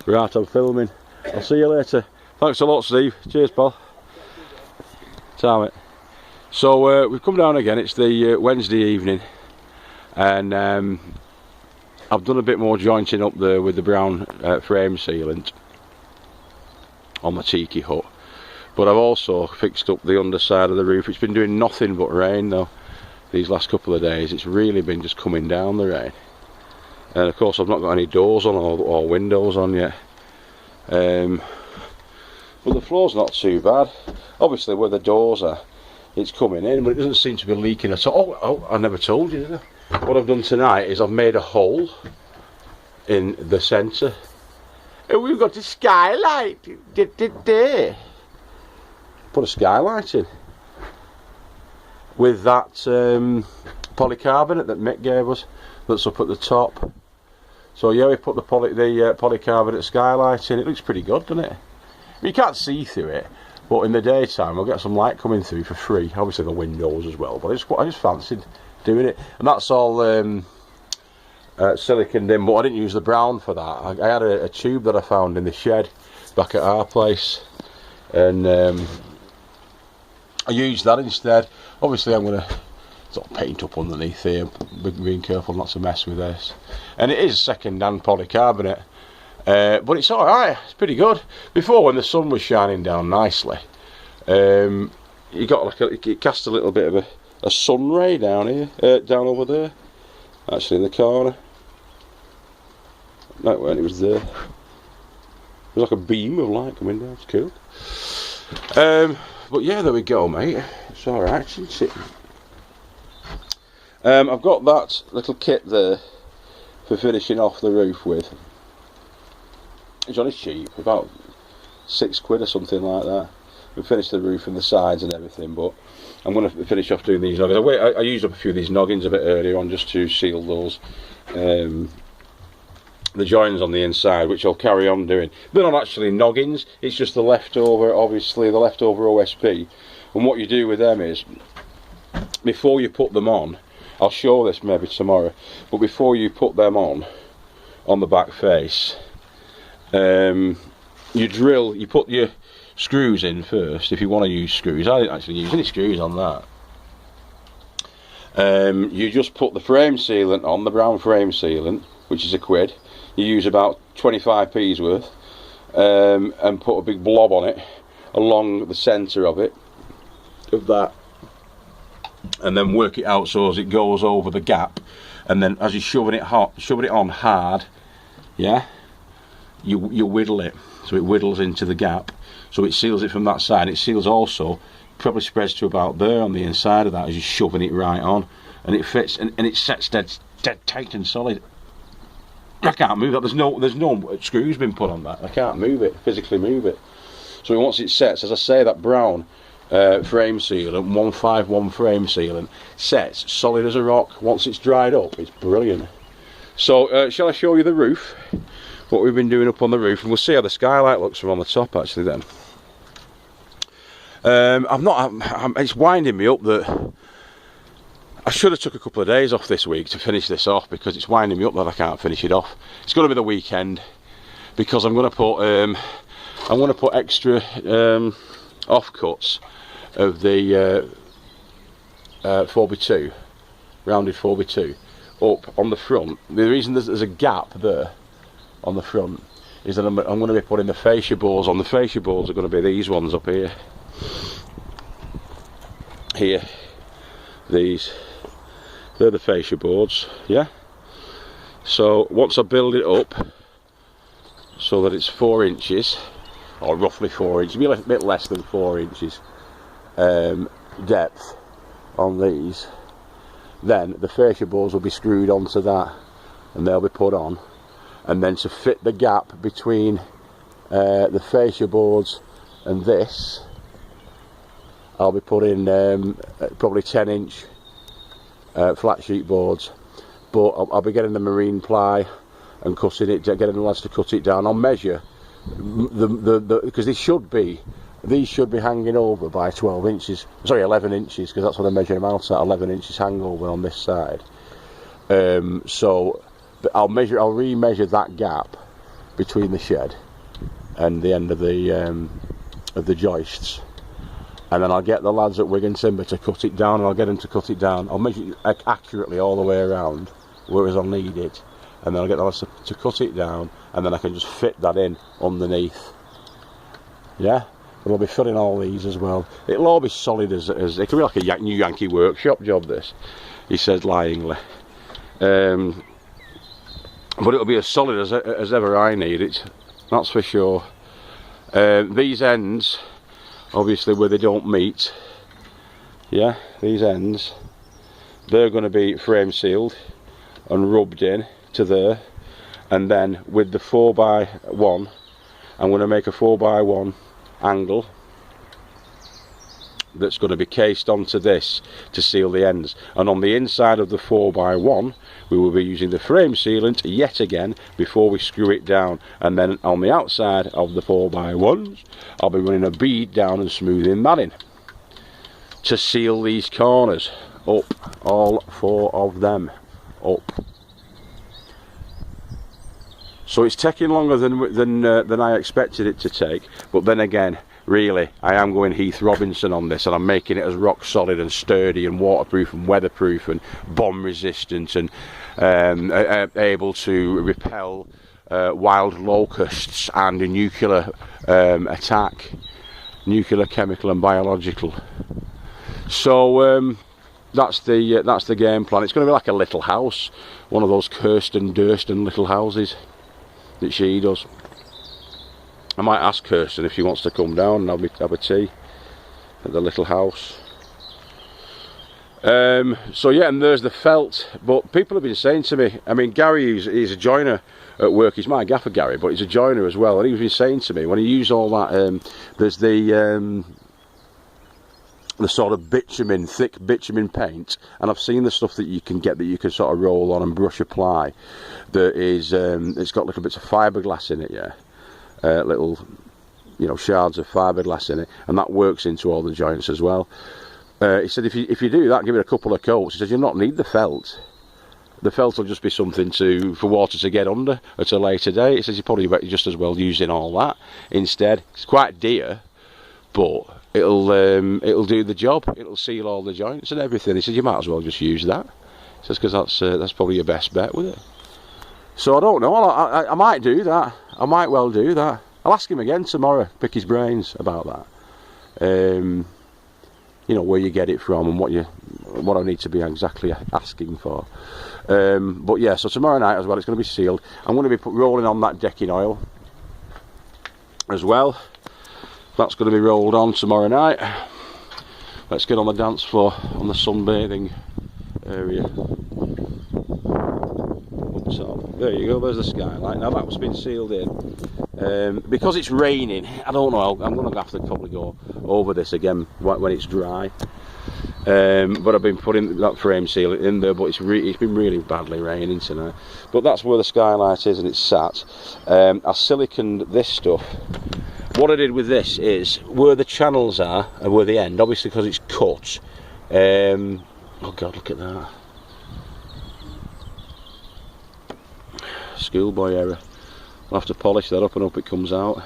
Right, I'm filming. I'll see you later. Thanks a lot, Steve. Cheers, pal. Time it. So we've come down again. It's the Wednesday evening, and I've done a bit more jointing up there with the brown frame sealant on the tiki hut. But I've also fixed up the underside of the roof. It's been doing nothing but rain though these last couple of days. It's really been just coming down, the rain. And of course I've not got any doors on or windows on yet. But the floor's not too bad. Obviously where the doors are, it's coming in, but it doesn't seem to be leaking at all. Oh, I never told you, did I? What I've done tonight is I've made a hole in the centre. And we've got a skylight. Put a skylight in. With that polycarbonate that Mick gave us, that's up at the top. So yeah, we put the polycarbonate skylight in. It looks pretty good, doesn't it? You can't see through it, but in the daytime we'll get some light coming through for free. Obviously the windows as well, but I just fancied doing it. And that's all siliconed in, but I didn't use the brown for that. I had a tube that I found in the shed back at our place, and I used that instead. Obviously I'm going to sort of paint up underneath here, being careful not to mess with this. And it is second-hand polycarbonate, but it's alright, it's pretty good. Before, when the sun was shining down nicely, you got like it cast a little bit of a sun ray down here, down over there, actually in the corner. No, when it was there, it was like a beam of light coming down. It's cool. But yeah, there we go, mate. It's alright, isn't it? I've got that little kit there for finishing off the roof with. It's only cheap, about £6 or something like that. We finished the roof and the sides and everything, but I'm going to finish off doing these noggins. I used up a few of these noggins a bit earlier on just to seal those the joins on the inside, which I'll carry on doing. They're not actually noggins, it's just the leftover, obviously the leftover OSP. And what you do with them is, before you put them on, I'll show this maybe tomorrow, but before you put them on the back face, you put your screws in first, if you want to use screws. I didn't actually use any screws on that. You just put the frame sealant on, the brown frame sealant, which is £1. You use about 25p's worth, and put a big blob on it along the centre of that, and then work it out so as it goes over the gap. And then as you're shoving it on hard, yeah, you whittle it so it whittles into the gap, so it seals it from that side. It seals also, probably spreads to about there on the inside of that as you're shoving it right on, and it fits, and it sets dead tight and solid. I can't move that. There's no screws been put on that. I can't move it, physically move it. So once it sets, as I say, that brown frame sealant, 151 frame sealant, sets solid as a rock. Once it's dried up, it's brilliant. So shall I show you the roof? What we've been doing up on the roof, and we'll see how the skylight looks from on the top actually then. It's winding me up that I should have took a couple of days off this week to finish this off, because it's winding me up that I can't finish it off. It's going to be the weekend, because I'm going to put extra offcuts of the 4x2, rounded 4x2, up on the front. The reason there's a gap there on the front is that I'm going to be putting the fascia boards on. The fascia boards are going to be these ones up here. These. They're the fascia boards, yeah? So once I build it up so that it's 4 inches, or roughly 4 inches, maybe a bit less than 4 inches depth on these, then the fascia boards will be screwed onto that and they'll be put on. And then to fit the gap between the fascia boards and this, I'll be putting probably 10-inch flat sheet boards, but I'll be getting the marine ply and cutting it, getting the lads to cut it down. I'll measure because these should be hanging over by 12 inches, sorry 11 inches, because that's what I measure them out at, 11 inches hangover on this side. So I'll re-measure that gap between the shed and the end of the joists, and then I'll get the lads at Wigan Timber to cut it down, and I'll get them to cut it down. I'll measure it accurately all the way around, whereas I'll need it, and then I'll get the lads to cut it down, and then I can just fit that in underneath. Yeah, but I'll be filling all these as well. It'll all be solid as it can be like a new Yankee workshop job, this, he said lyingly. But it'll be as solid as ever I need it, that's for sure. These ends, obviously where they don't meet, yeah, these ends, they're going to be frame sealed and rubbed in to there, and then with the 4x1, I'm going to make a 4x1 angle that's going to be cased onto this to seal the ends, and on the inside of the 4x1 we will be using the frame sealant yet again before we screw it down, and then on the outside of the 4x1s I'll be running a bead down and smoothing that in to seal these corners up, all 4 of them up. So it's taking longer than I expected it to take, but then again, really, I am going Heath Robinson on this, and I'm making it as rock solid and sturdy and waterproof and weatherproof and bomb resistant and able to repel wild locusts and a nuclear attack, nuclear, chemical and biological. So that's the game plan. It's going to be like a little house, one of those Kirsten Dursten little houses that she does. I might ask Kirsten if she wants to come down and have a tea at the little house. So yeah, and there's the felt. But people have been saying to me, I mean, Gary, he's a joiner at work. He's my gaffer, Gary, but he's a joiner as well. And he's been saying to me, when you use all that, there's the sort of bitumen, thick bitumen paint, and I've seen the stuff that you can get that you can sort of roll on and brush apply. That is, it's got little bits of fiberglass in it, yeah. Little, you know, shards of fiberglass in it, and that works into all the joints as well. He said if you do that, give it a couple of coats. He said you'll not need the felt. The felt will just be something for water to get under at a later date. He says you're probably just as well using all that instead. It's quite dear, but it'll do the job. It'll seal all the joints and everything. He said you might as well just use that. He says because that's probably your best bet with it. So I don't know. I might do that. I might well do that. I'll ask him again tomorrow, pick his brains about that. You know, where you get it from and what I need to be exactly asking for. But yeah, so tomorrow night as well, it's going to be sealed. I'm going to be rolling on that decking oil as well. That's going to be rolled on tomorrow night. Let's get on the dance floor on the sunbathing area. Up top. There you go, there's the skylight. Now that's been sealed in. Because it's raining, I don't know, I'm going to have to probably go over this again when it's dry. But I've been putting that frame seal in there, but it's been really badly raining tonight. But that's where the skylight is, and it's sat. I siliconed this stuff. What I did with this is where the channels are and where they end, obviously because it's cut. Oh god, look at that. Schoolboy error. I'll have to polish that up and up it comes out.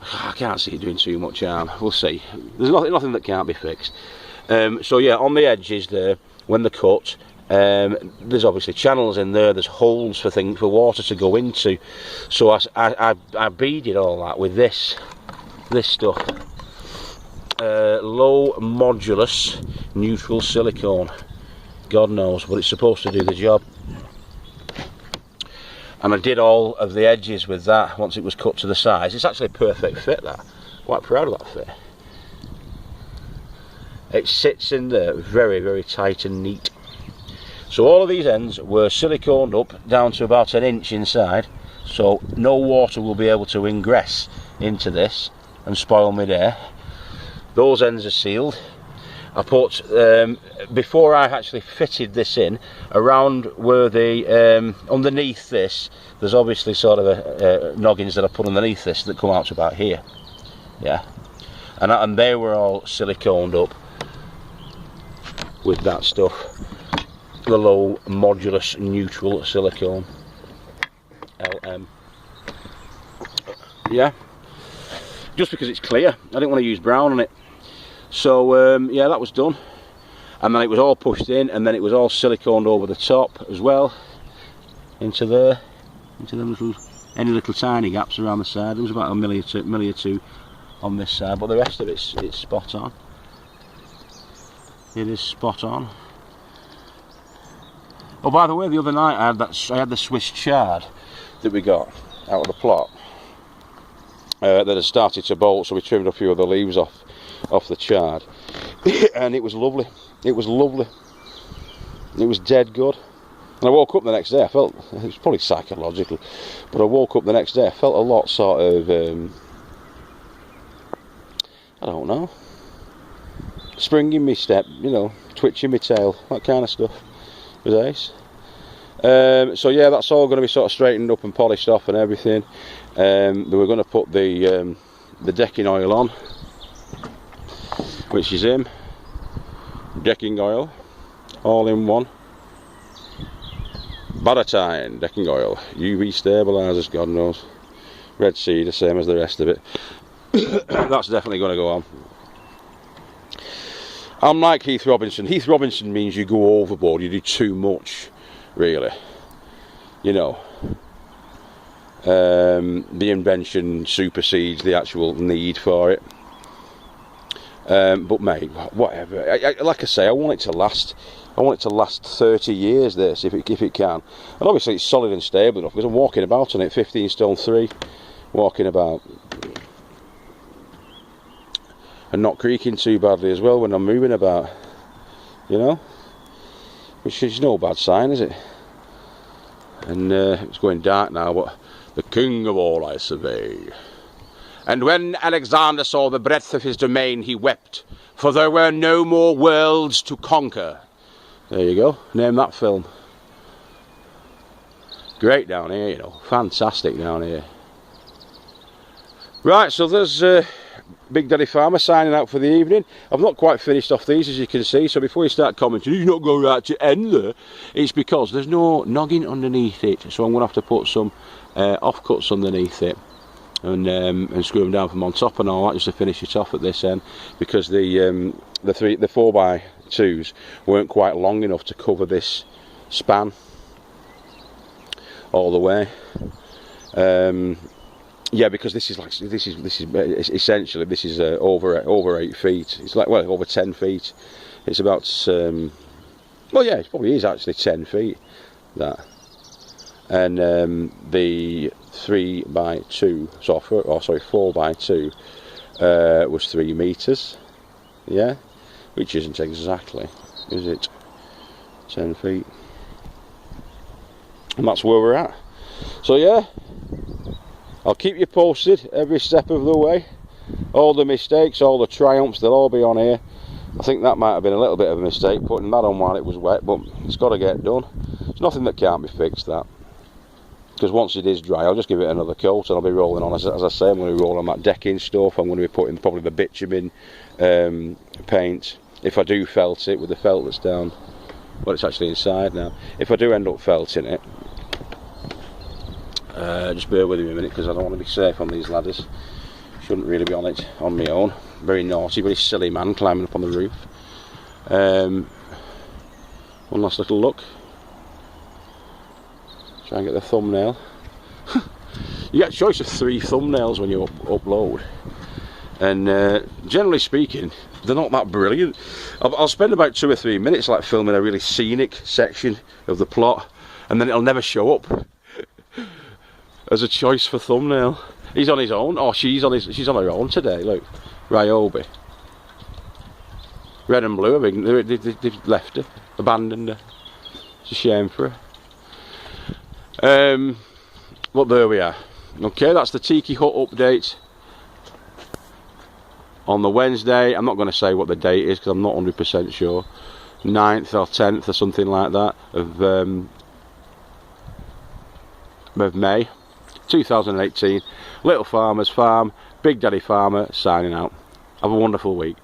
I can't see it doing too much harm. We'll see. There's nothing that can't be fixed. So yeah, on the edges there, when they're cut, there's obviously channels in there. There's holes for water to go into. So I beaded all that with this stuff. Low modulus neutral silicone. God knows, but it's supposed to do the job. And I did all of the edges with that once it was cut to the size. It's actually a perfect fit, that. Quite proud of that fit. It sits in there very, very tight and neat. So all of these ends were siliconed up down to about 1 inch inside, so no water will be able to ingress into this and spoil mid-air. Those ends are sealed. I put, before I actually fitted this in, around where the, underneath this, there's obviously sort of noggins that I put underneath this that come out to about here. Yeah. And they were all siliconed up with that stuff. the low modulus neutral silicone, LM. Yeah, just because it's clear, I didn't want to use brown on it. So yeah, that was done, and then it was all pushed in, and then it was all siliconed over the top as well, into there, into them little, any little tiny gaps around the side. There was about a milli or two on this side, but the rest of it's spot on. It is spot on. Oh, by the way, the other night I had the Swiss chard that we got out of the plot that had started to bolt, so we trimmed a few of the leaves off the chard, and it was lovely. It was lovely. It was dead good. And I woke up the next day, I felt, it was probably psychological, but I woke up the next day, I felt a lot sort of, I don't know, spring in my step, you know, twitching my tail, that kind of stuff. It was ace. So yeah, that's all going to be sort of straightened up and polished off and everything. We're going to put the decking oil on, which is him. Decking oil, all in one. Baratine decking oil, UV stabilisers, God knows. Red Sea, the same as the rest of it. That's definitely going to go on. I'm like Heath Robinson. Heath Robinson means you go overboard, you do too much, really. You know, the invention supersedes the actual need for it. But mate, whatever. Like I say, I want it to last. I want it to last 30 years. This, if it can. And obviously, it's solid and stable enough because I'm walking about on it, 15 stone 3, walking about, and not creaking too badly as well when I'm moving about. You know, which is no bad sign, is it? And it's going dark now, but the king of all I survey. And when Alexander saw the breadth of his domain, he wept, for there were no more worlds to conquer. There you go, name that film. Great down here, you know, fantastic down here. Right, so there's Big Daddy Farmer signing out for the evening. I've not quite finished off these, as you can see, so before you start commenting, he's not going right to end there, it's because there's no noggin underneath it, so I'm going to have to put some offcuts underneath it. And screw them down from on top and all that, just to finish it off at this end, because the 4x2s weren't quite long enough to cover this span all the way. Yeah, because this is essentially over 8 feet. It's like, well, over 10 feet. It's about well, yeah, it probably is actually 10 feet, that. And the 3x2, so 4x2 was 3 meters, yeah, which isn't exactly, is it, 10 feet, and that's where we're at. So yeah, I'll keep you posted every step of the way. All the mistakes, all the triumphs, they'll all be on here. I think that might have been a little bit of a mistake, putting that on while it was wet, but it's got to get done. There's nothing that can't be fixed, that. Because once it is dry, I'll just give it another coat and I'll be rolling on. As I say, I'm going to be rolling on that decking stuff. I'm going to be putting probably the bitumen paint, if I do felt it, with the felt that's down. Well, it's actually inside now. If I do end up felting it, just bear with me a minute, because I don't want to be safe on these ladders. Shouldn't really be on it on my own. Very naughty, very silly man climbing up on the roof. One last little look. Try and get the thumbnail. You get a choice of 3 thumbnails when you upload, and generally speaking, they're not that brilliant. I'll spend about 2 or 3 minutes like filming a really scenic section of the plot, and then it'll never show up as a choice for thumbnail. He's on his own, or she's on her own today. Look, Ryobi, red and blue. I mean, they've left her, abandoned her. It's a shame for her. But there we are. Okay, that's the Tiki Hut update on the Wednesday. I'm not going to say what the date is because I'm not 100% sure. 9th or 10th or something like that of May 2018. Little Farmer's Farm, Big Daddy Farmer signing out. Have a wonderful week.